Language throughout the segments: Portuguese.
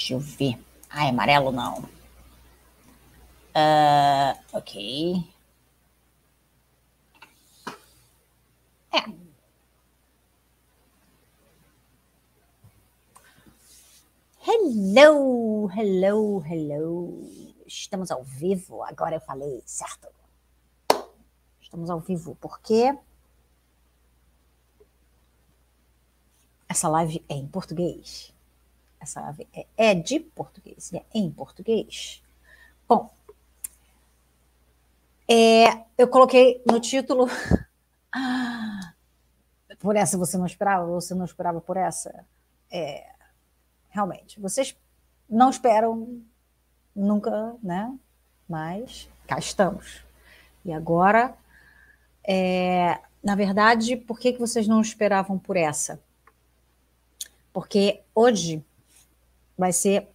Deixa eu ver. Ah, é amarelo não. Ok. Hello, hello, hello. Estamos ao vivo. Agora eu falei certo. Estamos ao vivo porque essa live é em português. Essa live é de português, é em português. Bom, eu coloquei no título. Por essa você não esperava? Você não esperava por essa? Realmente, vocês não esperam nunca, né? Mas cá estamos. E agora, na verdade, por que vocês não esperavam por essa? Porque hoje vai ser,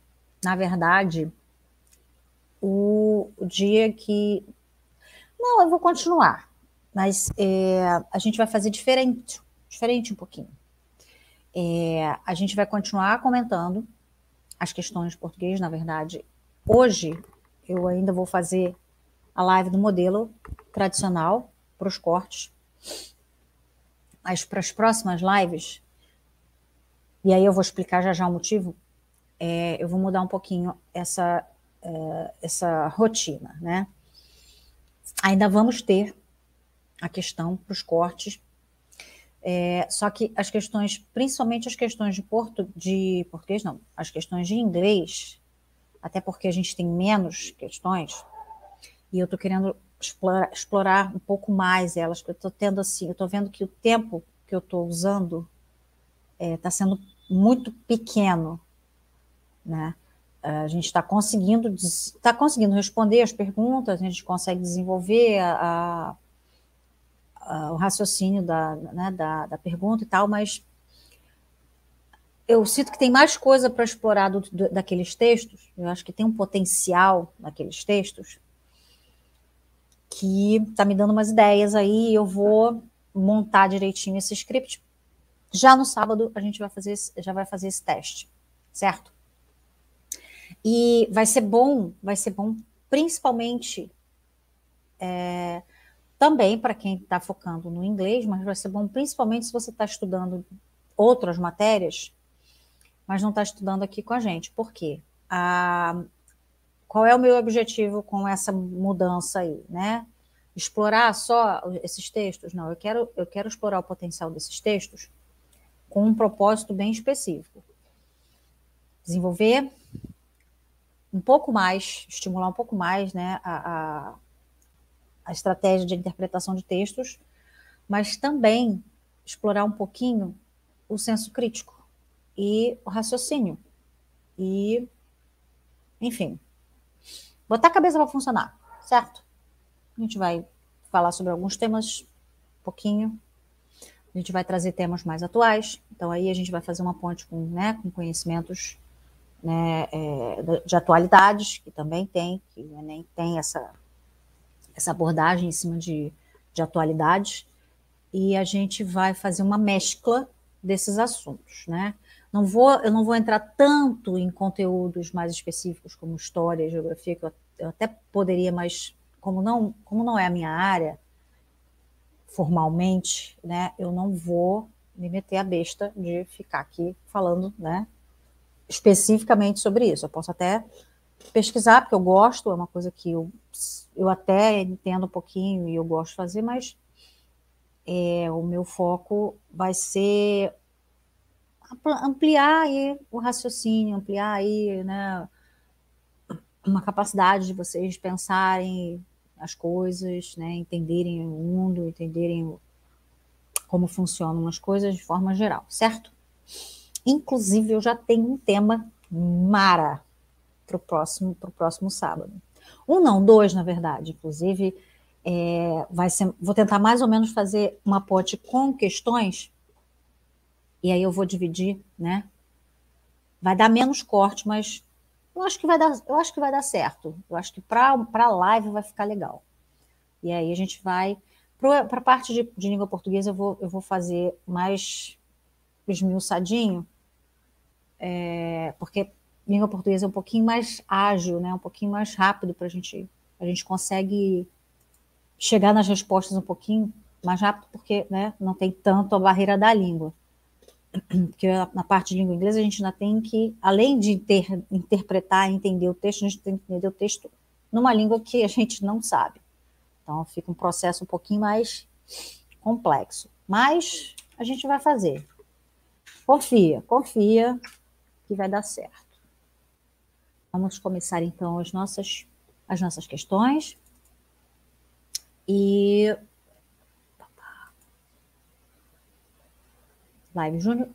na verdade, o dia que... Não, eu vou continuar, mas a gente vai fazer diferente um pouquinho. A gente vai continuar comentando as questões de português, na verdade. Hoje, eu ainda vou fazer a live do modelo tradicional para os cortes, mas para as próximas lives, e aí eu vou explicar já já o motivo, eu vou mudar um pouquinho essa rotina, né? Ainda vamos ter a questão para os cortes, só que as questões, principalmente as questões de português, não, as questões de inglês, até porque a gente tem menos questões, e eu estou querendo explorar um pouco mais elas, porque eu estou vendo que o tempo que eu estou usando está sendo muito pequeno, né? A gente está conseguindo responder as perguntas, a gente consegue desenvolver o raciocínio da pergunta e tal, mas eu sinto que tem mais coisa para explorar daqueles textos. Eu acho que tem um potencial naqueles textos que está me dando umas ideias aí, eu vou montar direitinho esse script. Já no sábado a gente já vai fazer esse teste, certo? E vai ser bom principalmente também para quem está focando no inglês, mas vai ser bom principalmente se você está estudando outras matérias, mas não está estudando aqui com a gente. Por quê? Qual é o meu objetivo com essa mudança aí, né? Explorar só esses textos? Não, eu quero explorar o potencial desses textos com um propósito bem específico. Desenvolver um pouco mais, estimular um pouco mais, né, a estratégia de interpretação de textos, mas também explorar um pouquinho o senso crítico e o raciocínio. E, enfim, botar a cabeça para funcionar, certo? A gente vai falar sobre alguns temas, um pouquinho. A gente vai trazer temas mais atuais. Então, aí a gente vai fazer uma ponte com conhecimentos, né, de atualidades, que também tem, que o Enem tem essa abordagem em cima de atualidades, e a gente vai fazer uma mescla desses assuntos, né? Eu não vou entrar tanto em conteúdos mais específicos como história e geografia, que eu até poderia, mas como não é a minha área, formalmente, né, eu não vou me meter a besta de ficar aqui falando, né, especificamente sobre isso. Eu posso até pesquisar, porque eu gosto, é uma coisa que eu até entendo um pouquinho e eu gosto de fazer, mas o meu foco vai ser ampliar aí o raciocínio, ampliar aí, né, uma capacidade de vocês pensarem as coisas, né, entenderem o mundo, entenderem como funcionam as coisas de forma geral, certo? Inclusive, eu já tenho um tema mara para o próximo sábado. Um não, dois, na verdade. Inclusive, vou tentar mais ou menos fazer uma ponte com questões, e aí eu vou dividir, né? Vai dar menos corte, mas eu acho que vai dar certo. Eu acho que para a live vai ficar legal. E aí a gente vai... Para a parte de língua portuguesa, eu vou fazer mais esmiuçadinho, porque língua portuguesa é um pouquinho mais ágil, né? Um pouquinho mais rápido para a gente consegue chegar nas respostas um pouquinho mais rápido, porque, né, não tem tanto a barreira da língua. Porque na parte de língua inglesa a gente ainda tem que, além de interpretar e entender o texto, a gente tem que entender o texto numa língua que a gente não sabe. Então fica um processo um pouquinho mais complexo. Mas a gente vai fazer. Confia que vai dar certo. Vamos começar então as nossas questões. E live Júnior.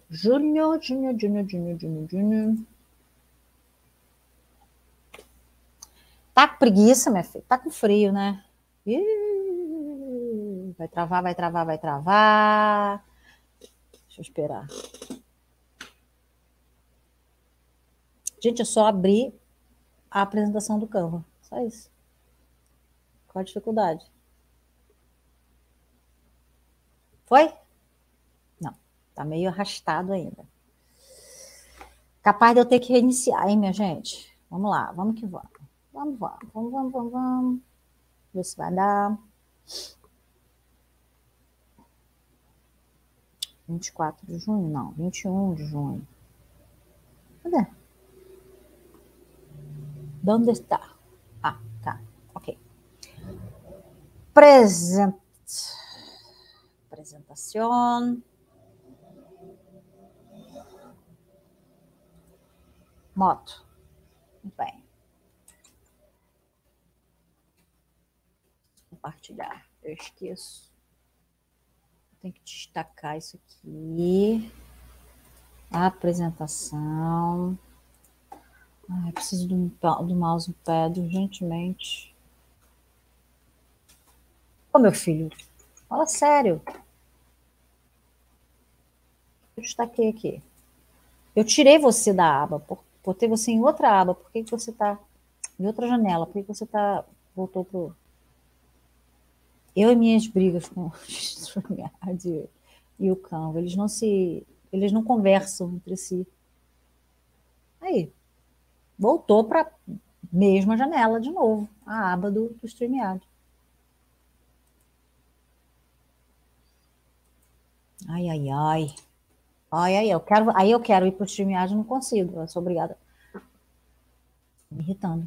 Tá com preguiça, minha filha? Tá com frio, né? Vai travar. Deixa eu esperar. Gente, é só abrir a apresentação do Canva. Só isso. Qual a dificuldade? Foi? Não. Tá meio arrastado ainda. Capaz de eu ter que reiniciar, hein, minha gente? Vamos lá, vamos que vamos. Vamos. Ver se vai dar. 24 de junho? Não, 21 de junho. Cadê? Onde está? Ah, tá. Ok. Apresentação. Moto. Muito bem. Compartilhar. Eu esqueço. Tem que destacar isso aqui. A apresentação. Ai, preciso do mousepad urgentemente. Ô, meu filho, fala sério. Eu destaquei aqui. Eu tirei você da aba, botei você em outra aba. Por que você está em outra janela? Por que você voltou pro... Eu e minhas brigas com o StreamYard e o Canva, eles não conversam entre si. Aí, voltou para a mesma janela de novo, a aba do StreamYard. Ai. Eu quero ir para o StreamYard, não consigo, eu sou obrigada. Me irritando.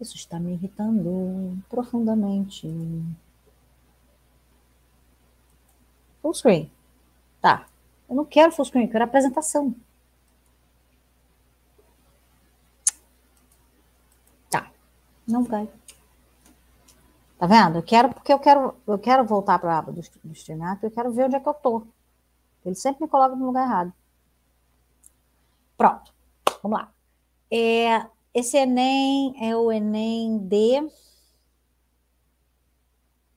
Isso está me irritando profundamente. Full screen. Tá. Eu não quero full screen, eu quero apresentação. Tá. Não vai. Tá vendo? Eu quero voltar para a aba do StreamYard, porque eu quero ver onde é que eu tô. Ele sempre me coloca no lugar errado. Pronto. Vamos lá. Esse Enem é o Enem de...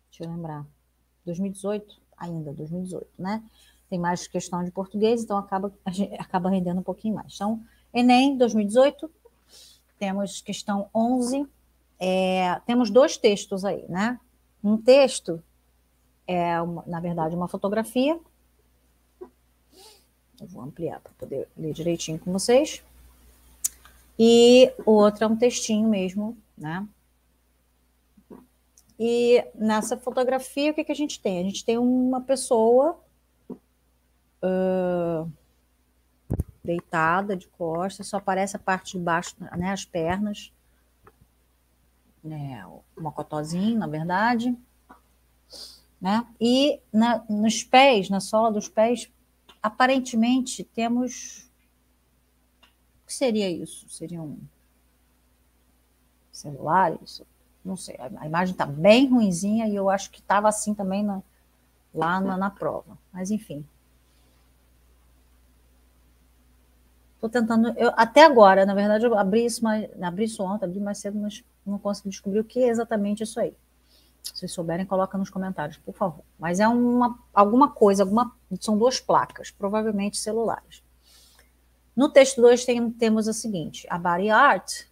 Deixa eu lembrar. 2018? Ainda, 2018, né? Tem mais questão de português, então acaba rendendo um pouquinho mais. Então, Enem 2018, temos questão 11. Temos dois textos aí, né? Um texto na verdade, uma fotografia. Eu vou ampliar para poder ler direitinho com vocês. E o outro é um textinho mesmo, né? E nessa fotografia, o que a gente tem? A gente tem uma pessoa deitada, de costas, só aparece a parte de baixo, né, as pernas, né, o mocotózinho, na verdade, né? E nos pés, na sola dos pés, aparentemente temos... O que seria isso? Seriam celulares? Não sei, a imagem está bem ruinzinha e eu acho que estava assim também lá na prova, mas enfim. Estou tentando, até agora, na verdade, eu abri isso ontem, abri mais cedo, mas não consegui descobrir o que é exatamente isso aí. Se vocês souberem, coloca nos comentários, por favor. Mas é alguma coisa, são duas placas, provavelmente celulares. No texto 2 temos a seguinte, a body art,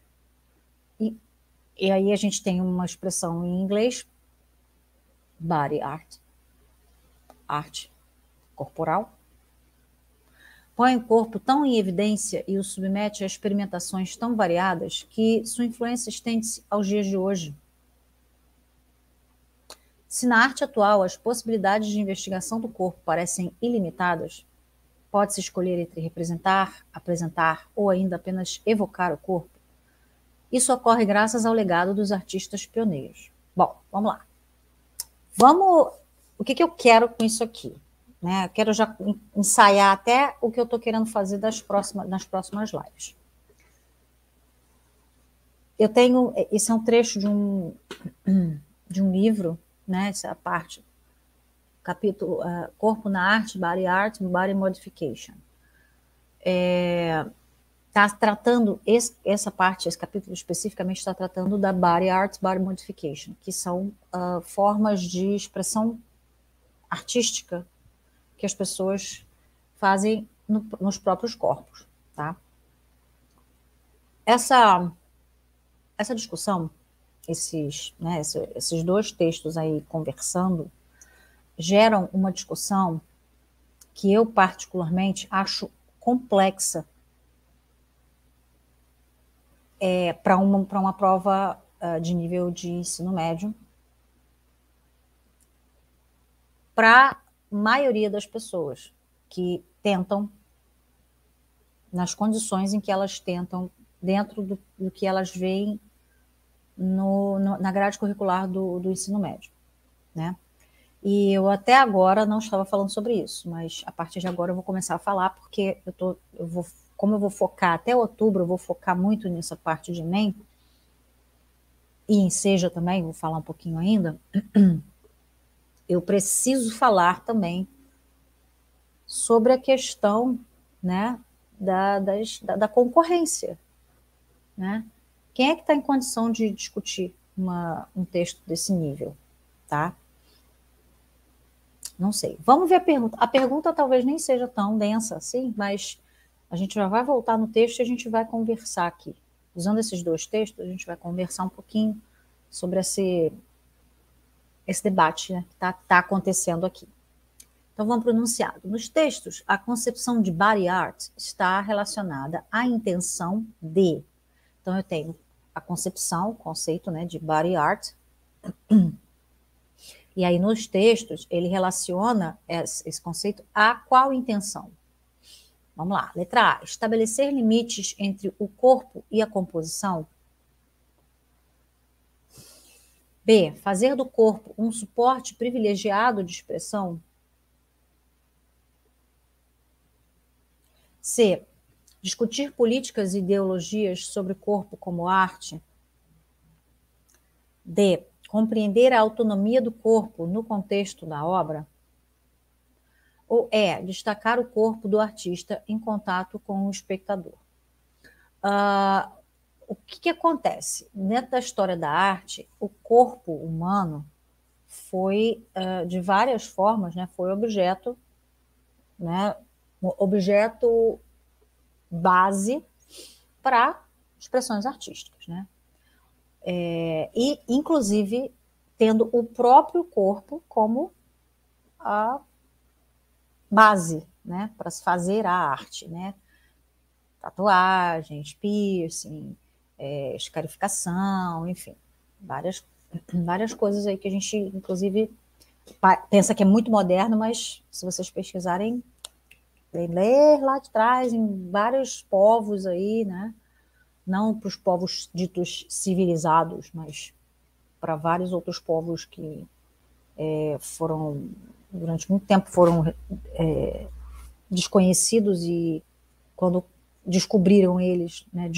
e aí a gente tem uma expressão em inglês, body art, arte corporal. põe o corpo tão em evidência e o submete a experimentações tão variadas que sua influência estende-se aos dias de hoje. Se na arte atual as possibilidades de investigação do corpo parecem ilimitadas, pode-se escolher entre representar, apresentar ou ainda apenas evocar o corpo. Isso ocorre graças ao legado dos artistas pioneiros. Bom, vamos lá. O que eu quero com isso aqui? Né? Eu quero já ensaiar até o que eu estou querendo fazer nas próximas lives. Esse é um trecho de um livro, né? Essa é a parte, capítulo Corpo na Arte, Body Art, Body Modification. Está tratando, essa parte, esse capítulo especificamente está tratando da Body Art, Body Modification, que são formas de expressão artística que as pessoas fazem nos próprios corpos, tá? Essa discussão, esses dois textos aí conversando, geram uma discussão que eu particularmente acho complexa para uma prova de nível de ensino médio, para a maioria das pessoas que tentam, nas condições em que elas tentam, dentro do que elas veem na grade curricular do ensino médio, né? E eu até agora não estava falando sobre isso, mas a partir de agora eu vou começar a falar, porque como eu vou focar até outubro, eu vou focar muito nessa parte de Enem, e em Seja também, vou falar um pouquinho ainda. Eu preciso falar também sobre a questão, né, da concorrência, né? Quem é que está em condição de discutir um texto desse nível, tá? Não sei. Vamos ver a pergunta. A pergunta talvez nem seja tão densa assim, mas a gente já vai voltar no texto e a gente vai conversar aqui. Usando esses dois textos, a gente vai conversar um pouquinho sobre esse debate, né, que está acontecendo aqui. Então vamos para o enunciado. Nos textos, a concepção de body art está relacionada à intenção de. Então eu tenho a concepção, o conceito, né, de body art. E aí nos textos ele relaciona esse conceito a qual intenção? Vamos lá. Letra A. Estabelecer limites entre o corpo e a composição. B. Fazer do corpo um suporte privilegiado de expressão. C. Discutir políticas e ideologias sobre o corpo como arte. D. Compreender a autonomia do corpo no contexto da obra. Ou E. Destacar o corpo do artista em contato com o espectador. O que acontece? Dentro da história da arte, o corpo humano foi, de várias formas, né, foi objeto base para expressões artísticas, né? E, inclusive, tendo o próprio corpo como a base, né, para se fazer a arte, né? Tatuagens, piercing, escarificação, enfim, várias coisas aí que a gente, inclusive, pensa que é muito moderno, mas se vocês pesquisarem, ler lá de trás, em vários povos aí, né? Não para os povos ditos civilizados, mas para vários outros povos que durante muito tempo foram desconhecidos, e quando descobriram eles, né,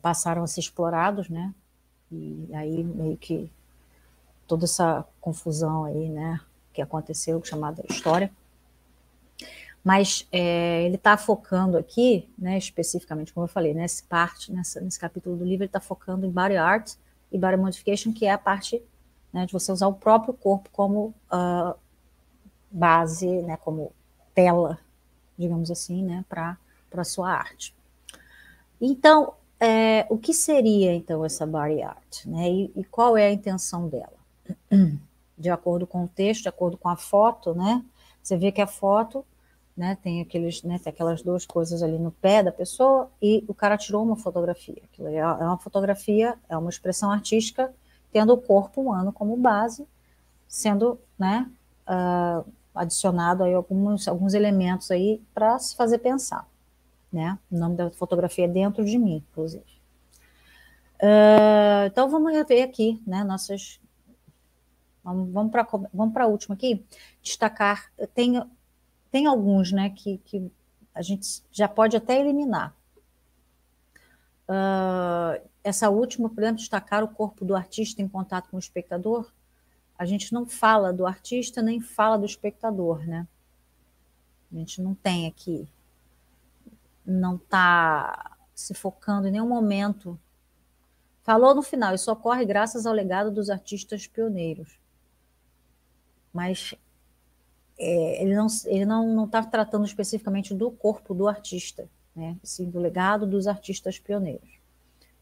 passaram a ser explorados, né? E aí meio que toda essa confusão aí, né, que aconteceu, chamada história. Mas ele está focando aqui, né, especificamente, como eu falei, nesse capítulo do livro, ele está focando em body art e body modification, que é a parte, né, de você usar o próprio corpo como base, né, como tela, digamos assim, né, para a sua arte. Então, o que seria, então, essa body art? Né, e qual é a intenção dela? De acordo com o texto, de acordo com a foto, né, você vê que a foto né? Tem aqueles, né? Tem aquelas duas coisas ali no pé da pessoa e o cara tirou uma fotografia. Aquilo é uma fotografia, é uma expressão artística tendo o corpo humano como base, sendo, né? Adicionado aí alguns elementos aí para se fazer pensar, né? O nome da fotografia é Dentro de Mim, inclusive. Então vamos ver aqui, né? Vamos para a última aqui. Destacar, tem alguns, né? Que a gente já pode até eliminar. Essa última, por exemplo, destacar o corpo do artista em contato com o espectador. A gente não fala do artista nem fala do espectador, né? A gente não tem aqui, não está se focando em nenhum momento. Falou no final, isso ocorre graças ao legado dos artistas pioneiros. Mas ele não está tratando especificamente do corpo do artista, né? Sim, do legado dos artistas pioneiros,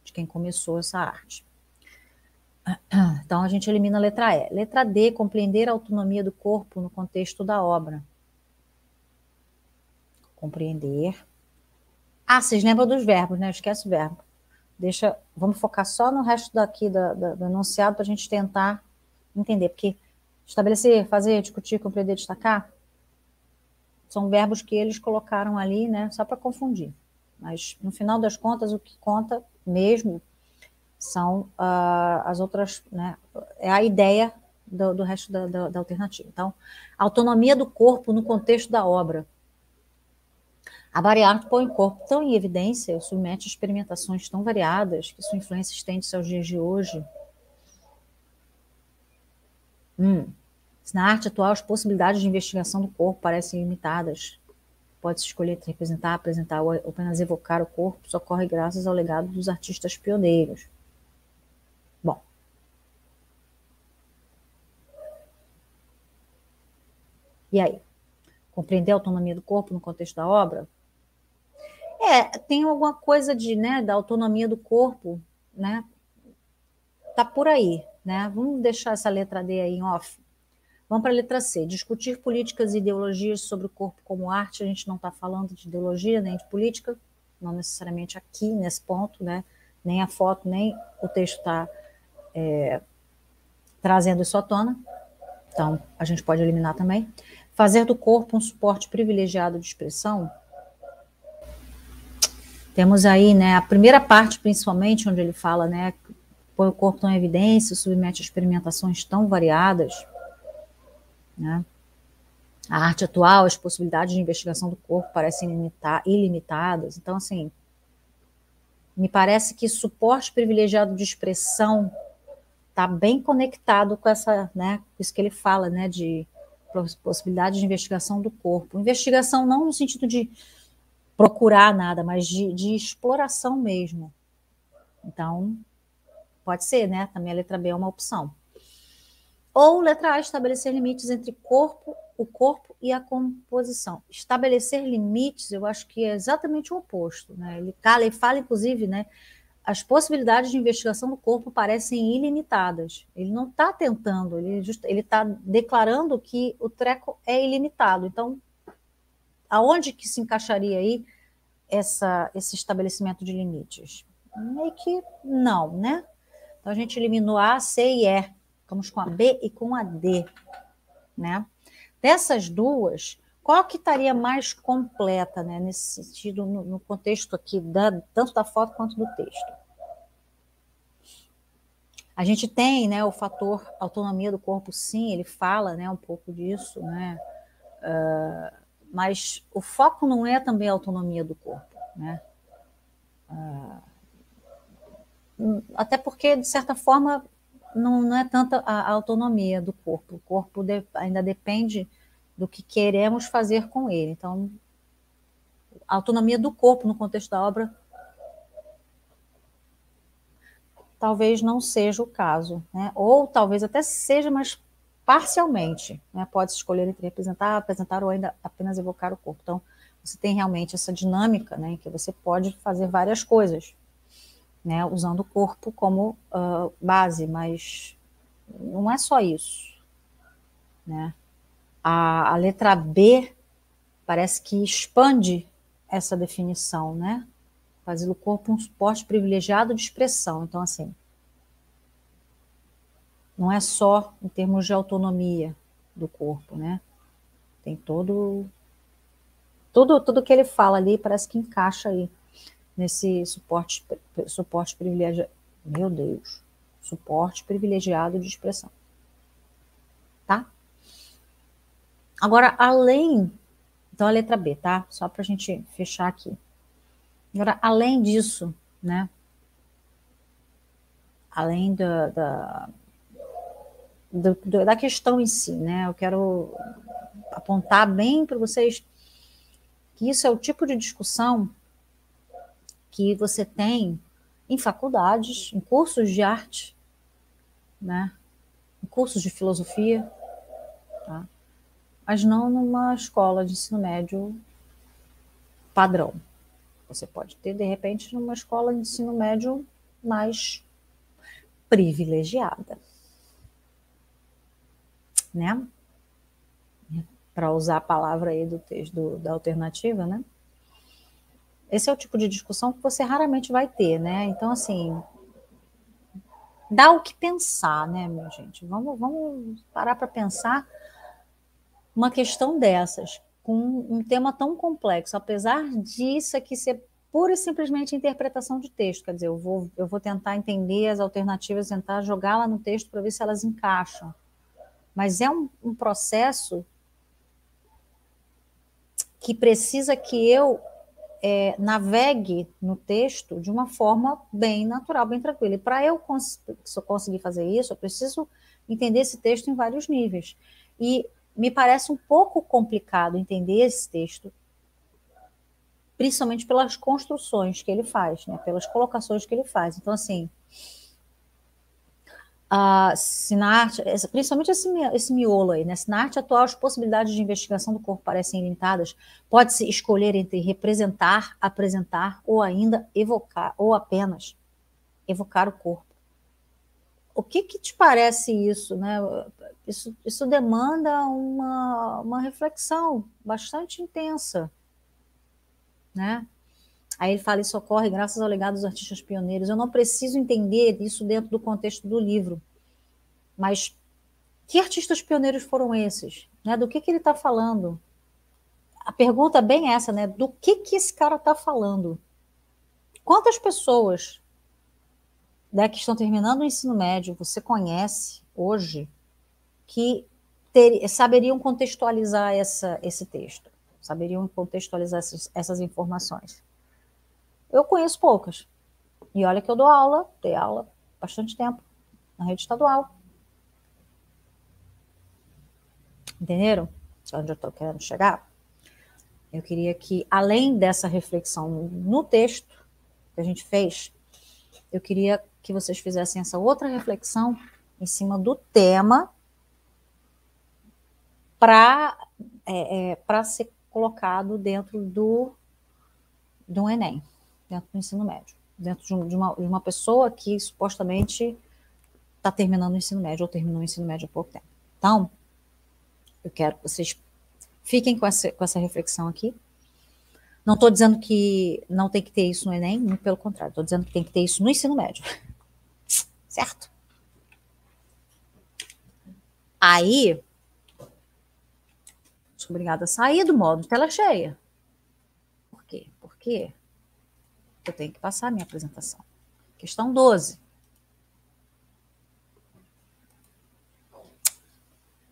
de quem começou essa arte. Então a gente elimina a letra E. Letra D, compreender a autonomia do corpo no contexto da obra. Compreender. Vocês lembram dos verbos, né? Esquece o verbo. Vamos focar só no resto daqui do enunciado para a gente tentar entender, porque estabelecer, fazer, discutir, compreender, destacar são verbos que eles colocaram ali, né? Só para confundir. Mas no final das contas, o que conta mesmo são as outras, né? É a ideia do resto da alternativa. Então, autonomia do corpo no contexto da obra. A Bariarte põe o corpo tão em evidência, submete a experimentações tão variadas, que sua influência estende-se aos dias de hoje. Na arte atual, as possibilidades de investigação do corpo parecem limitadas. Pode-se escolher representar, apresentar ou apenas evocar o corpo, só ocorre graças ao legado dos artistas pioneiros. Bom. E aí? Compreender a autonomia do corpo no contexto da obra? Tem alguma coisa né, da autonomia do corpo, né? Tá por aí, né? Vamos deixar essa letra D aí em off. Vamos para a letra C. Discutir políticas e ideologias sobre o corpo como arte. A gente não está falando de ideologia nem de política, não necessariamente aqui nesse ponto, né? Nem a foto, nem o texto está trazendo isso à tona. Então, a gente pode eliminar também. Fazer do corpo um suporte privilegiado de expressão. Temos aí, né, a primeira parte, principalmente, onde ele fala, né, põe o corpo tão em evidência, submete a experimentações tão variadas, né? A arte atual, as possibilidades de investigação do corpo parecem ilimitadas. Então, assim, me parece que suporte privilegiado de expressão está bem conectado com essa, né, com isso que ele fala, né, de possibilidade de investigação do corpo. Investigação não no sentido de procurar nada, mas de exploração mesmo. Então, pode ser, né? Também a letra B é uma opção. Ou letra A, estabelecer limites entre o corpo e a composição. Estabelecer limites, eu acho que é exatamente o oposto, né? Ele fala, inclusive, né? As possibilidades de investigação do corpo parecem ilimitadas. Ele não está tentando, ele está declarando que o treco é ilimitado. Então, aonde que se encaixaria aí esse estabelecimento de limites? Meio que não, né? Então, a gente eliminou A, C e E. Ficamos com a B e com a D, né? Dessas duas, qual que estaria mais completa, né? Nesse sentido, no contexto aqui, tanto da foto quanto do texto? A gente tem, né, o fator autonomia do corpo, sim, ele fala, né, um pouco disso, né? Mas o foco não é também a autonomia do corpo, né? Até porque, de certa forma, não é tanta a autonomia do corpo. O corpo ainda depende do que queremos fazer com ele. Então, a autonomia do corpo no contexto da obra talvez não seja o caso, né? Ou talvez até seja, mas parcialmente, né? Pode-se escolher entre representar, apresentar ou ainda apenas evocar o corpo. Então, você tem realmente essa dinâmica, né, em que você pode fazer várias coisas, né, usando o corpo como base, mas não é só isso, né? A letra B parece que expande essa definição, né? Fazer do corpo um suporte privilegiado de expressão. Então, assim, não é só em termos de autonomia do corpo, né? Tem tudo que ele fala ali parece que encaixa aí nesse suporte privilegiado. Meu Deus, suporte privilegiado de expressão, tá? Agora, então a letra B, tá? Só para a gente fechar aqui. Agora, além disso, né? Além da questão em si, né? Eu quero apontar bem para vocês que isso é o tipo de discussão que você tem em faculdades, em cursos de arte, né? Em cursos de filosofia, tá? Mas não numa escola de ensino médio padrão. Você pode ter, de repente, numa escola de ensino médio mais privilegiada, né? Para usar a palavra aí do texto da alternativa, né? Esse é o tipo de discussão que você raramente vai ter, né? Então, assim, dá o que pensar, né, minha gente? Vamos parar para pensar uma questão dessas, com um tema tão complexo, apesar disso aqui ser pura e simplesmente interpretação de texto, quer dizer, eu vou tentar entender as alternativas, tentar jogar lá no texto para ver se elas encaixam. Mas é um processo que precisa que eu navegue no texto de uma forma bem natural, bem tranquila. E para eu conseguir fazer isso, eu preciso entender esse texto em vários níveis. E me parece um pouco complicado entender esse texto, principalmente pelas construções que ele faz, né? Pelas colocações que ele faz. Então, assim, se na arte, principalmente esse miolo aí, né? Se na arte atual as possibilidades de investigação do corpo parecem limitadas, pode-se escolher entre representar, apresentar ou ainda evocar, ou apenas evocar o corpo. O que te parece isso, né? Isso demanda uma reflexão bastante intensa, né? Aí ele fala, isso ocorre graças ao legado dos artistas pioneiros. Eu não preciso entender isso dentro do contexto do livro, mas que artistas pioneiros foram esses? Né? Do que ele está falando? A pergunta é bem essa, né? Do que esse cara está falando? Quantas pessoas, né, que estão terminando o ensino médio você conhece hoje que saberiam contextualizar esse texto? Saberiam contextualizar essas informações? Eu conheço poucas. E olha que eu dei aula bastante tempo na rede estadual. Entenderam? Onde eu estou querendo chegar? Eu queria que, além dessa reflexão no texto que a gente fez, eu queria que vocês fizessem essa outra reflexão em cima do tema para ser colocado dentro do Enem, dentro do ensino médio, dentro de uma pessoa que supostamente está terminando o ensino médio ou terminou o ensino médio há pouco tempo. Então, eu quero que vocês fiquem com essa reflexão aqui. Não estou dizendo que não tem que ter isso no Enem, muito pelo contrário, estou dizendo que tem que ter isso no ensino médio. Certo? Aí, sou obrigada a sair do modo tela cheia. Por quê? Porque eu tenho que passar a minha apresentação. Questão 12.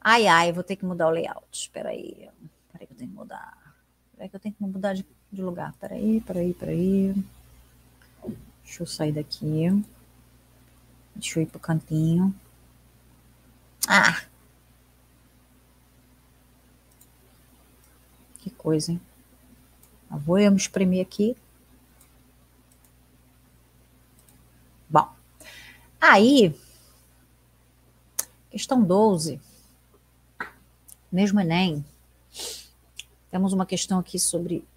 Ai, vou ter que mudar o layout. Espera aí que eu tenho que mudar. Espera aí que eu tenho que mudar de lugar. Espera aí. Deixa eu sair daqui. Deixa eu ir pro cantinho. Que coisa, hein? Vou eu me espremer aqui. Bom, aí, questão 12, mesmo Enem, temos uma questão aqui sobre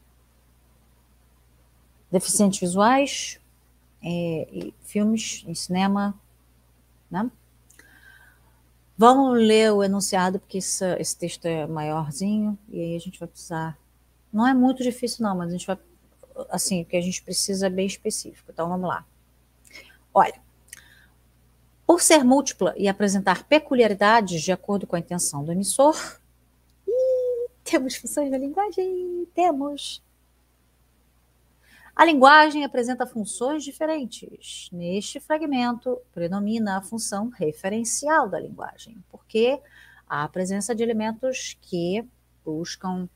deficientes visuais, e filmes em cinema, né? Vamos ler o enunciado, porque esse texto é maiorzinho, e aí a gente vai precisar Não é muito difícil, não, mas a gente vai, assim, o que a gente precisa é bem específico. Então, vamos lá. Olha, por ser múltipla e apresentar peculiaridades de acordo com a intenção do emissor, temos funções da linguagem? Temos. A linguagem apresenta funções diferentes. Neste fragmento, predomina a função referencial da linguagem, porque há a presença de elementos que buscam...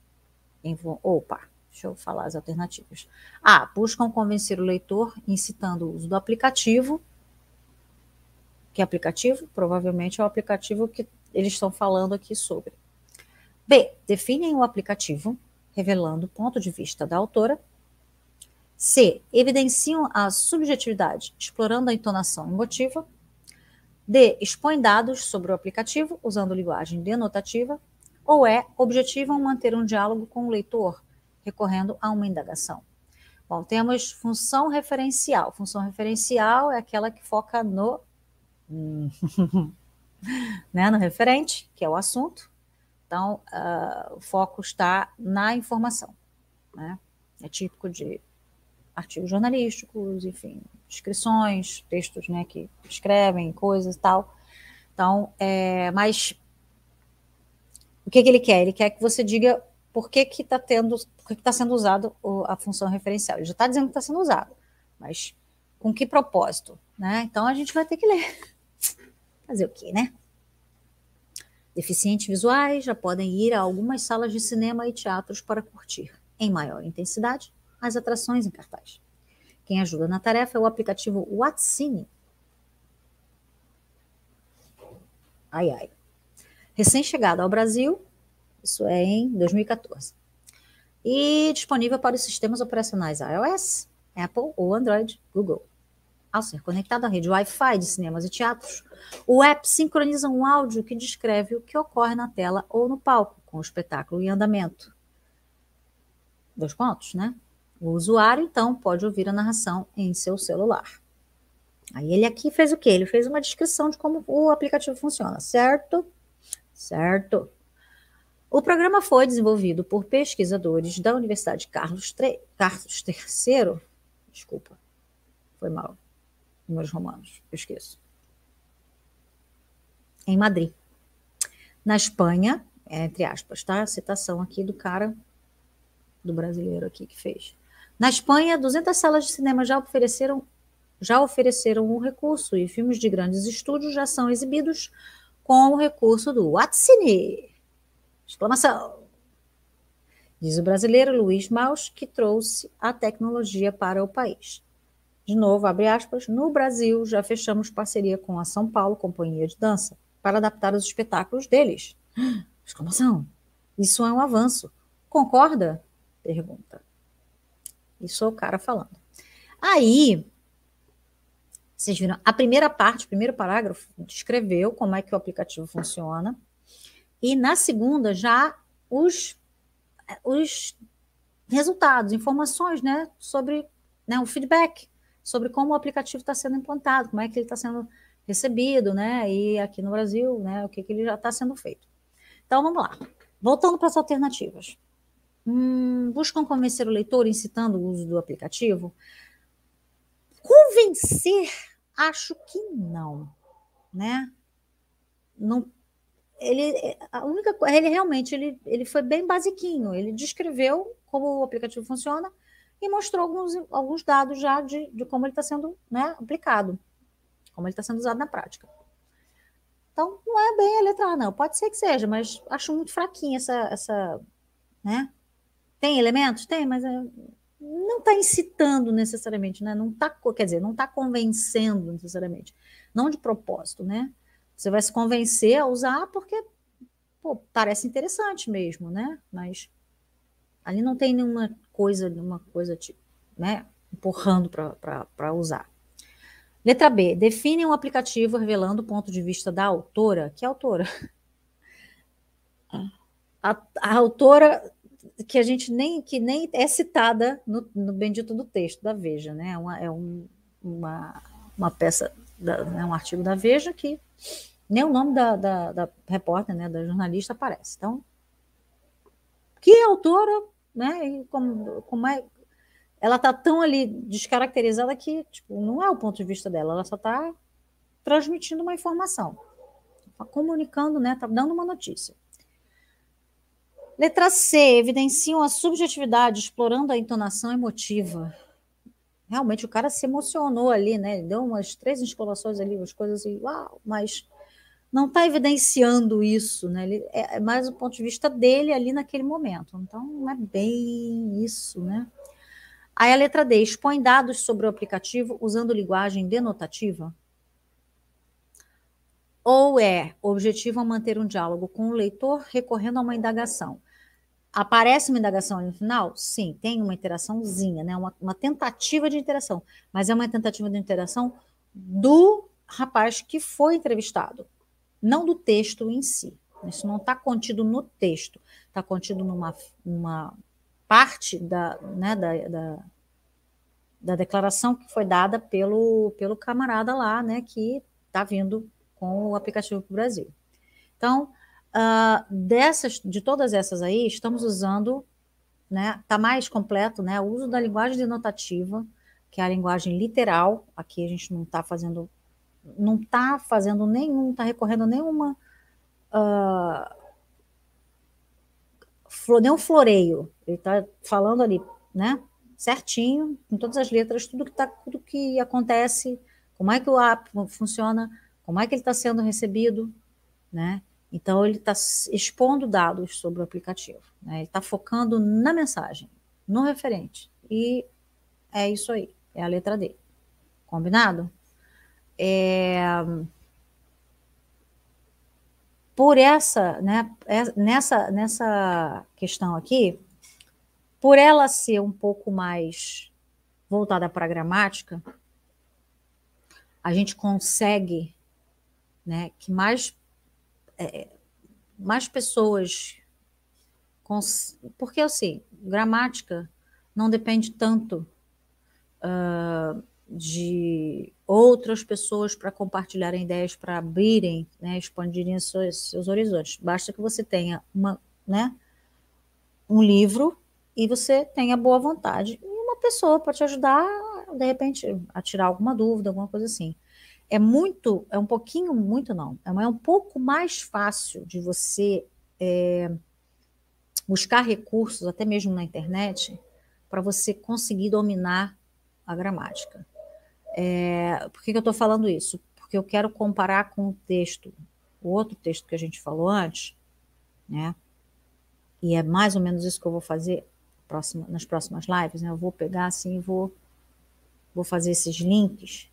Opa, deixa eu falar as alternativas. Buscam convencer o leitor, incitando o uso do aplicativo. Que aplicativo? Provavelmente é o aplicativo que eles estão falando aqui sobre. B, definem o aplicativo, revelando o ponto de vista da autora. C, evidenciam a subjetividade, explorando a entonação emotiva. D, expõem dados sobre o aplicativo, usando linguagem denotativa. Ou E, objetivam manter um diálogo com o leitor, recorrendo a uma indagação. Bom, temos função referencial. Função referencial é aquela que foca no, no referente, que é o assunto. Então, o foco está na informação. Né? É típico de artigos jornalísticos, enfim, descrições, textos, né, que escrevem coisas e tal. Então, mas o que ele quer? Ele quer que você diga por que está sendo usado a função referencial. Ele já está dizendo que está sendo usado, mas com que propósito? Né? Então, a gente vai ter que ler. Fazer o quê, né? Deficientes visuais já podem ir a algumas salas de cinema e teatros para curtir, em maior intensidade, as atrações em cartaz. Quem ajuda na tarefa é o aplicativo Watcine. Ai, ai. Recém-chegado ao Brasil, isso é em 2014. E disponível para os sistemas operacionais iOS, Apple ou Android, Google. Ao ser conectado à rede Wi-Fi de cinemas e teatros, o app sincroniza um áudio que descreve o que ocorre na tela ou no palco, com o espetáculo em andamento. 2 pontos, né? O usuário, então, pode ouvir a narração em seu celular. Aí ele aqui fez o quê? Ele fez uma descrição de como o aplicativo funciona, certo? Certo. O programa foi desenvolvido por pesquisadores da Universidade Carlos III. Desculpa, foi mal. Números romanos, eu esqueço. Em Madrid. Na Espanha, entre aspas, tá? A citação aqui do cara, do brasileiro aqui que fez. Na Espanha, 200 salas de cinema já ofereceram o recurso e filmes de grandes estúdios já são exibidos com o recurso do Watcine! Exclamação! Diz o brasileiro Luiz Maus, que trouxe a tecnologia para o país. De novo, abre aspas, no Brasil já fechamos parceria com a São Paulo Companhia de Dança para adaptar os espetáculos deles. Exclamação! Isso é um avanço. Concorda? Pergunta. Isso é o cara falando. Aí, vocês viram, a primeira parte, o primeiro parágrafo, descreveu como é que o aplicativo funciona. E na segunda, já os resultados, informações, né, sobre, né, o feedback, sobre como o aplicativo está sendo implantado, como é que ele está sendo recebido, né, e aqui no Brasil, né, o que ele já está sendo feito. Então, vamos lá. Voltando para as alternativas. Buscam convencer o leitor incitando o uso do aplicativo? Convencer, acho que não, né? Não, ele realmente ele foi bem basiquinho. Ele descreveu como o aplicativo funciona e mostrou alguns dados já de como ele está sendo, né, aplicado, como ele está sendo usado na prática. Então, não é bem a letra A, não. Pode ser que seja, mas acho muito fraquinha essa, né? Tem elementos? Tem, mas não está incitando necessariamente, né? Não está, quer dizer, não está convencendo necessariamente. Não de propósito, né? Você vai se convencer a usar porque, pô, parece interessante mesmo, né? Mas ali não tem nenhuma coisa tipo, né? Empurrando para usar. Letra B. Define um aplicativo revelando o ponto de vista da autora. Que autora? A autora que a gente nem é citada no bendito do texto da Veja, né? Uma peça, né, um artigo da Veja que nem o nome da repórter, né, da jornalista aparece. Então, que autora? né? E como é, ela está tão ali descaracterizada que tipo, não é o ponto de vista dela, ela só está transmitindo uma informação, está comunicando, né? Está dando uma notícia. Letra C, evidenciam a subjetividade, explorando a entonação emotiva. Realmente o cara se emocionou ali, né? Ele deu umas 3 exclamações ali, umas coisas assim, uau, mas não está evidenciando isso, né? Ele, é mais o ponto de vista dele ali naquele momento. Então, não é bem isso, né? Aí a letra D, expõe dados sobre o aplicativo usando linguagem denotativa? Ou é objetivo a manter um diálogo com o leitor recorrendo a uma indagação? Aparece uma indagação ali no final? Sim, tem uma interaçãozinha, né? Uma tentativa de interação, mas é uma tentativa de interação do rapaz que foi entrevistado, não do texto em si. Isso não está contido no texto, está contido numa parte da declaração que foi dada pelo camarada lá, né, que está vindo com o aplicativo para o Brasil. Então, de todas essas aí, estamos usando, né, está mais completo, né, o uso da linguagem denotativa, que é a linguagem literal. Aqui a gente não está fazendo nenhum, não está recorrendo a nenhuma nenhum floreio. Ele está falando ali, né? Certinho, com todas as letras, tudo que acontece, como é que o app funciona, como é que ele está sendo recebido, né? Então ele está expondo dados sobre o aplicativo, né? Ele está focando na mensagem, no referente. E é isso aí, é a letra D. Combinado? Por essa, né? Nessa questão aqui, por ela ser um pouco mais voltada para a gramática, a gente consegue, né, que mais pessoas. Porque, assim, gramática não depende tanto de outras pessoas para compartilharem ideias, para abrirem, né, expandirem seus horizontes. Basta que você tenha né, um livro e você tenha boa vontade. E uma pessoa para te ajudar, de repente, a tirar alguma dúvida, alguma coisa assim. É um pouquinho, muito não, é um pouco mais fácil de você buscar recursos, até mesmo na internet, para você conseguir dominar a gramática. Por que eu estou falando isso? Porque eu quero comparar com o outro texto que a gente falou antes, né? E é mais ou menos isso que eu vou fazer nas próximas lives, né? Eu vou pegar assim e vou fazer esses links,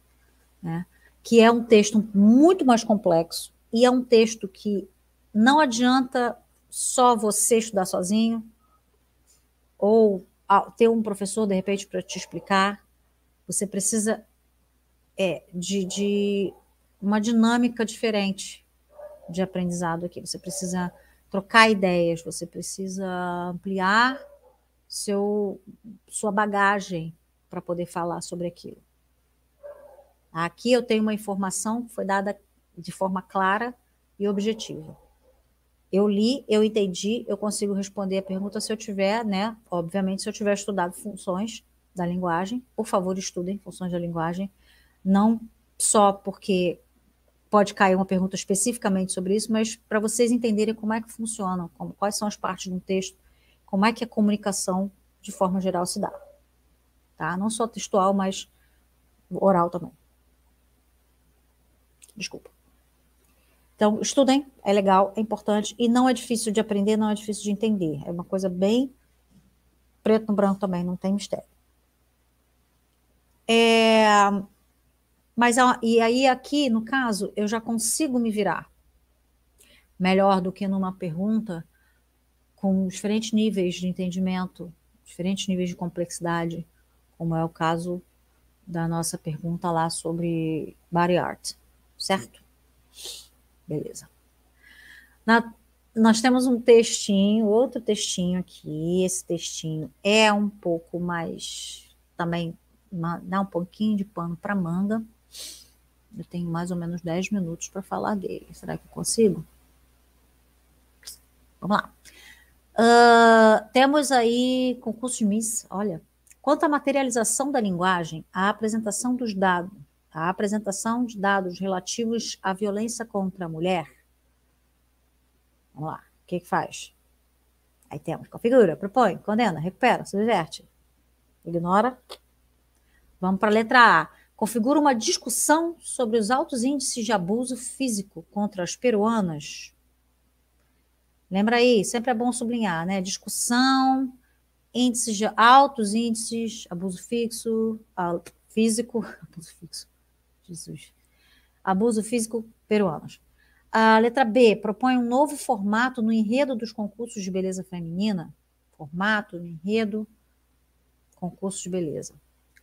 né? Que é um texto muito mais complexo e é um texto que não adianta só você estudar sozinho ou ter um professor, de repente, para te explicar. Você precisa de uma dinâmica diferente de aprendizado aqui. Você precisa trocar ideias, você precisa ampliar sua bagagem para poder falar sobre aquilo. Aqui eu tenho uma informação que foi dada de forma clara e objetiva. Eu li, eu entendi, eu consigo responder a pergunta se eu tiver, né? Obviamente, se eu tiver estudado funções da linguagem. Por favor, estudem funções da linguagem. Não só porque pode cair uma pergunta especificamente sobre isso, mas para vocês entenderem como é que funciona, quais são as partes de um texto, como é que a comunicação, de forma geral, se dá. Tá? Não só textual, mas oral também. Desculpa. Então, estudem, é legal, é importante, e não é difícil de aprender, não é difícil de entender. É uma coisa bem preto no branco também, não tem mistério. E aí, aqui, no caso, eu já consigo me virar melhor do que numa pergunta com diferentes níveis de entendimento, diferentes níveis de complexidade, como é o caso da nossa pergunta lá sobre body art, certo? Beleza. Nós temos um textinho, outro textinho aqui. Esse textinho é um pouco mais, também dá um pouquinho de pano para manga. Eu tenho mais ou menos 10 minutos para falar dele. Será que eu consigo? Vamos lá. Temos aí concurso de Miss, olha. Quanto à materialização da linguagem, a apresentação de dados relativos à violência contra a mulher. Vamos lá, o que faz? Aí temos configura, propõe, condena, recupera, subverte. Ignora. Vamos para a letra A. Configura uma discussão sobre os altos índices de abuso físico contra as peruanas. Lembra aí, sempre é bom sublinhar, né? Discussão, altos índices, abuso físico, abuso físico, Jesus. Abuso físico peruanos. A letra B, propõe um novo formato no enredo dos concursos de beleza feminina. Formato, enredo, concursos de beleza.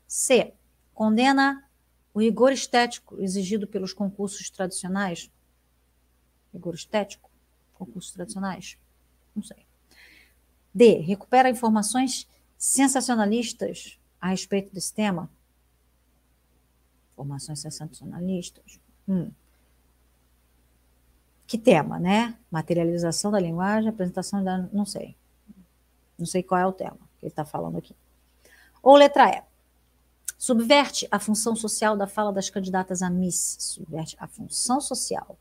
C, condena o rigor estético exigido pelos concursos tradicionais. Rigor estético? Concursos tradicionais? Não sei. D, recupera informações sensacionalistas a respeito desse tema. Informações sensacionalistas. Que tema, né? Materialização da linguagem, apresentação da... Não sei. Não sei qual é o tema que ele está falando aqui. Ou letra E. Subverte a função social da fala das candidatas a Miss. Subverte a função social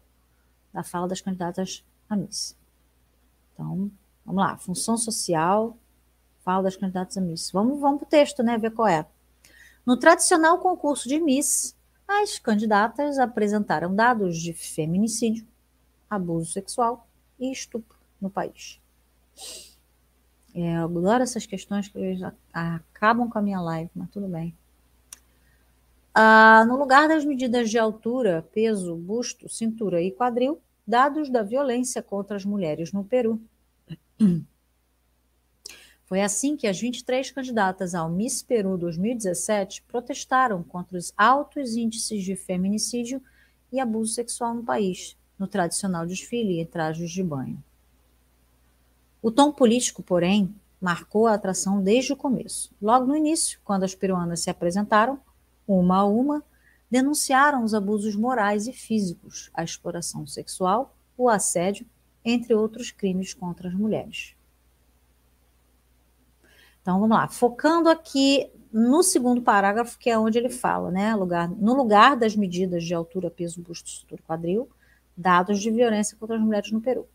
da fala das candidatas a Miss. Então, vamos lá. Função social, fala das candidatas a Miss. Vamos para o texto, né? Ver qual é. No tradicional concurso de Miss, as candidatas apresentaram dados de feminicídio, abuso sexual e estupro no país. Eu adoro essas questões que já acabam com a minha live, mas tudo bem. No lugar das medidas de altura, peso, busto, cintura e quadril, dados da violência contra as mulheres no Peru. Foi assim que as 23 candidatas ao Miss Peru 2017 protestaram contra os altos índices de feminicídio e abuso sexual no país, no tradicional desfile em trajes de banho. O tom político, porém, marcou a atração desde o começo. Logo no início, quando as peruanas se apresentaram, uma a uma, denunciaram os abusos morais e físicos, a exploração sexual, o assédio, entre outros crimes contra as mulheres. Então, vamos lá. Focando aqui no segundo parágrafo, que é onde ele fala, né? No lugar das medidas de altura, peso, busto, cintura e quadril, dados de violência contra as mulheres no Peru.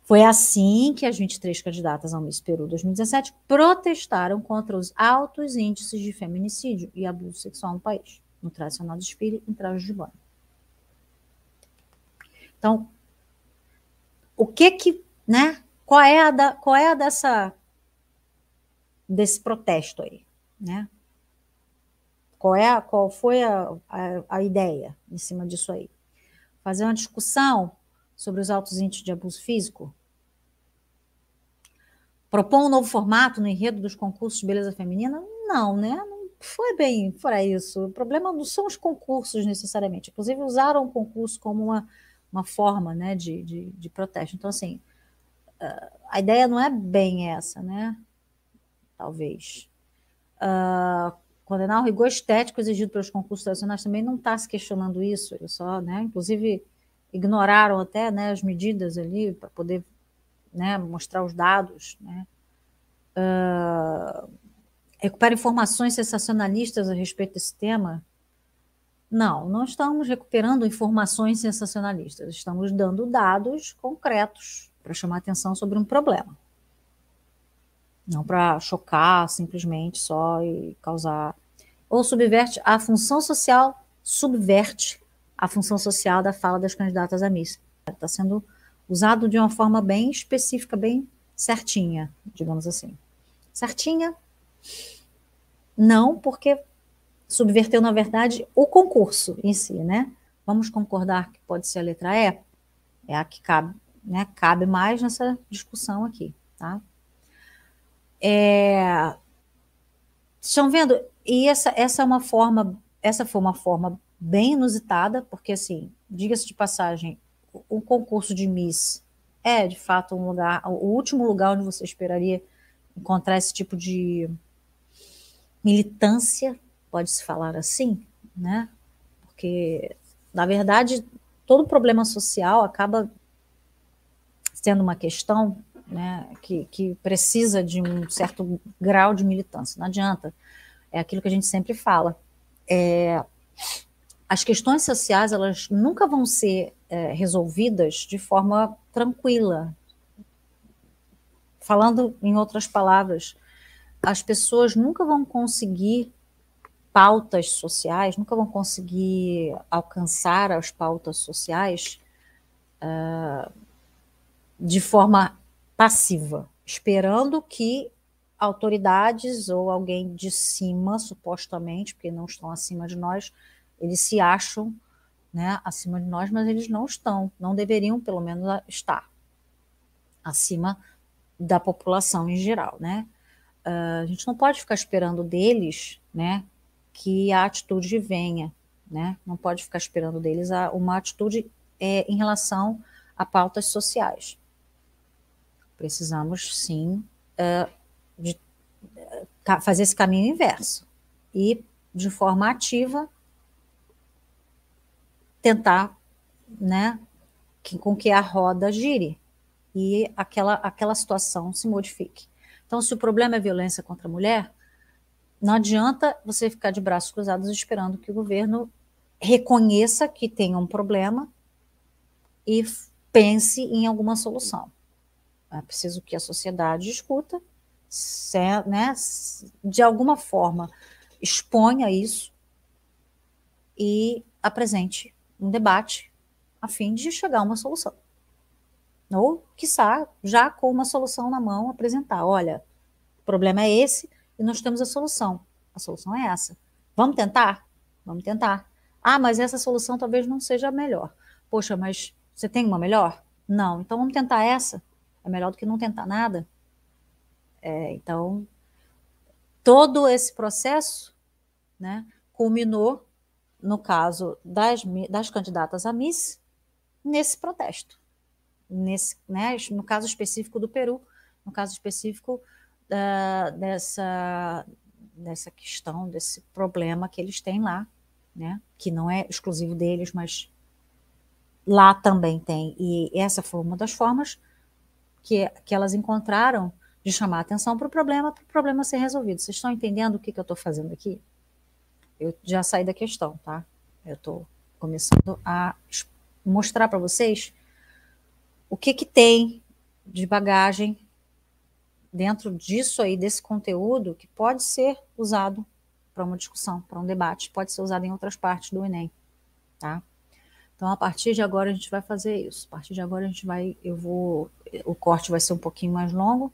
Foi assim que as 23 candidatas ao Miss Peru 2017 protestaram contra os altos índices de feminicídio e abuso sexual no país, no tradicional desfile em trajes de banho. Então, o que, né? Qual é desse protesto aí, né? Qual foi a ideia em cima disso aí? Fazer uma discussão sobre os altos índices de abuso físico? Propor um novo formato no enredo dos concursos de beleza feminina? Não, né? Não foi bem para isso. O problema não são os concursos necessariamente. Inclusive, usaram o concurso como uma forma, né, de protesto. Então, assim, a ideia não é bem essa, né? Talvez. Condenar o rigor estético exigido pelos concursos tradicionais também não está se questionando isso. Eles só, né, inclusive, ignoraram até, né, as medidas ali para poder, né, mostrar os dados, né? Recupera informações sensacionalistas a respeito desse tema? Não estamos recuperando informações sensacionalistas, estamos dando dados concretos para chamar atenção sobre um problema. Não para chocar simplesmente só e causar... Ou subverte a função social da fala das candidatas a Miss. Está sendo usado de uma forma bem específica, bem certinha, digamos assim. Certinha? Não, porque subverteu, na verdade, o concurso em si, né? Vamos concordar que pode ser a letra E? É a que cabe, né? Cabe mais nessa discussão aqui, tá? Estão vendo? E essa foi uma forma bem inusitada, porque, assim, diga-se de passagem, o concurso de Miss é, de fato, o último lugar onde você esperaria encontrar esse tipo de militância, pode-se falar assim, né? Porque, na verdade, todo problema social acaba sendo uma questão, né, que precisa de um certo grau de militância. Não adianta. É aquilo que a gente sempre fala. As questões sociais, elas nunca vão ser resolvidas de forma tranquila. Falando em outras palavras, as pessoas nunca vão conseguir pautas sociais, nunca vão conseguir alcançar as pautas sociais de forma passiva, esperando que autoridades ou alguém de cima, supostamente, porque não estão acima de nós, eles se acham, né, acima de nós, mas eles não estão, não deveriam, pelo menos, estar acima da população em geral, né? A gente não pode ficar esperando deles, né, que a atitude venha, né? Não pode ficar esperando deles uma atitude em relação a pautas sociais. Precisamos, sim, de fazer esse caminho inverso e, de forma ativa, tentar, né, com que a roda gire e aquela situação se modifique. Então, se o problema é violência contra a mulher, não adianta você ficar de braços cruzados esperando que o governo reconheça que tem um problema e pense em alguma solução. É preciso que a sociedade discuta, né, de alguma forma exponha isso e apresente um debate a fim de chegar a uma solução. Ou, quiçá, já com uma solução na mão, apresentar, olha, o problema é esse e nós temos a solução. A solução é essa. Vamos tentar? Vamos tentar. Ah, mas essa solução talvez não seja a melhor. Poxa, mas você tem uma melhor? Não. Então vamos tentar essa. É melhor do que não tentar nada. Então, todo esse processo, né, culminou, no caso das candidatas a Miss, nesse protesto. Né, no caso específico do Peru, no caso específico dessa questão, desse problema que eles têm lá, né, que não é exclusivo deles, mas lá também tem. E essa foi uma das formas que elas encontraram de chamar a atenção para o problema ser resolvido. Vocês estão entendendo o que eu estou fazendo aqui? Eu já saí da questão, tá? Eu estou começando a mostrar para vocês o que tem de bagagem dentro disso aí, desse conteúdo, que pode ser usado para uma discussão, para um debate, pode ser usado em outras partes do Enem, tá? Então, a partir de agora, a gente vai fazer isso. A partir de agora, o corte vai ser um pouquinho mais longo.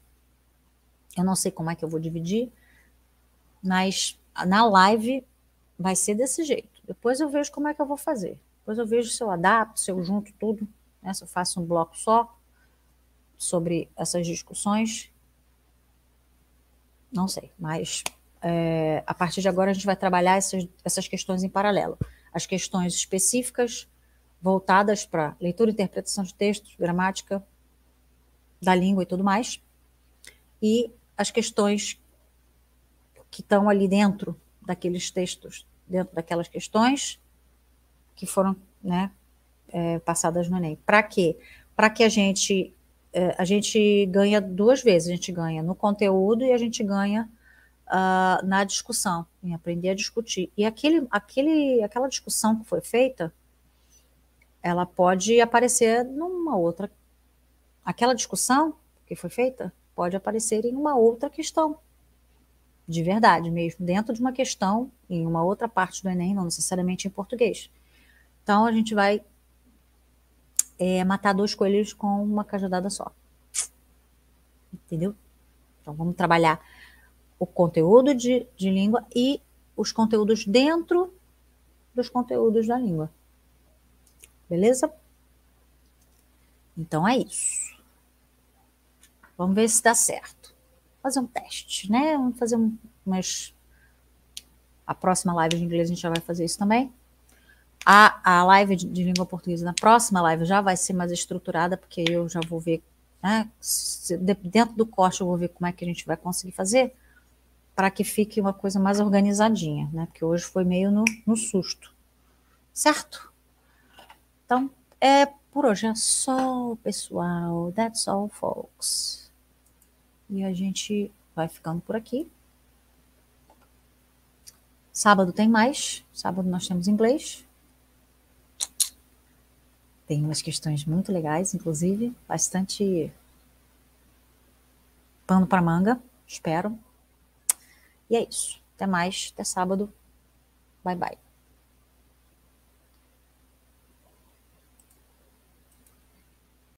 Eu não sei como é que eu vou dividir, mas na live vai ser desse jeito. Depois eu vejo como é que eu vou fazer. Depois eu vejo se eu adapto, se eu junto tudo, né? Se eu faço um bloco só sobre essas discussões. Não sei, mas a partir de agora a gente vai trabalhar essas questões em paralelo. As questões específicas voltadas para leitura e interpretação de textos, gramática da língua e tudo mais, e as questões que estão ali dentro daqueles textos, dentro daquelas questões que foram, né, passadas no Enem. Para quê? Para que a gente ganha duas vezes, a gente ganha no conteúdo e a gente ganha na discussão, em aprender a discutir. E aquela discussão que foi feita, ela pode aparecer numa outra. Aquela discussão que foi feita pode aparecer em uma outra questão, de verdade mesmo, dentro de uma questão, em uma outra parte do Enem, não necessariamente em português. Então, a gente vai matar dois coelhos com uma cajadada só. Entendeu? Então, vamos trabalhar o conteúdo de língua e os conteúdos dentro dos conteúdos da língua. Beleza? Então, é isso. Vamos ver se dá certo. Fazer um teste, né? Vamos fazer a próxima live de inglês a gente já vai fazer isso também. A live de língua portuguesa na próxima live já vai ser mais estruturada, porque eu já vou ver, né? Dentro do corte eu vou ver como é que a gente vai conseguir fazer para que fique uma coisa mais organizadinha, né? Porque hoje foi meio no susto. Certo? Então, Por hoje é só, pessoal. That's all, folks. E a gente vai ficando por aqui. Sábado tem mais. Sábado nós temos inglês. Tem umas questões muito legais, inclusive. Bastante pano para manga. Espero. E é isso. Até mais. Até sábado. Bye, bye.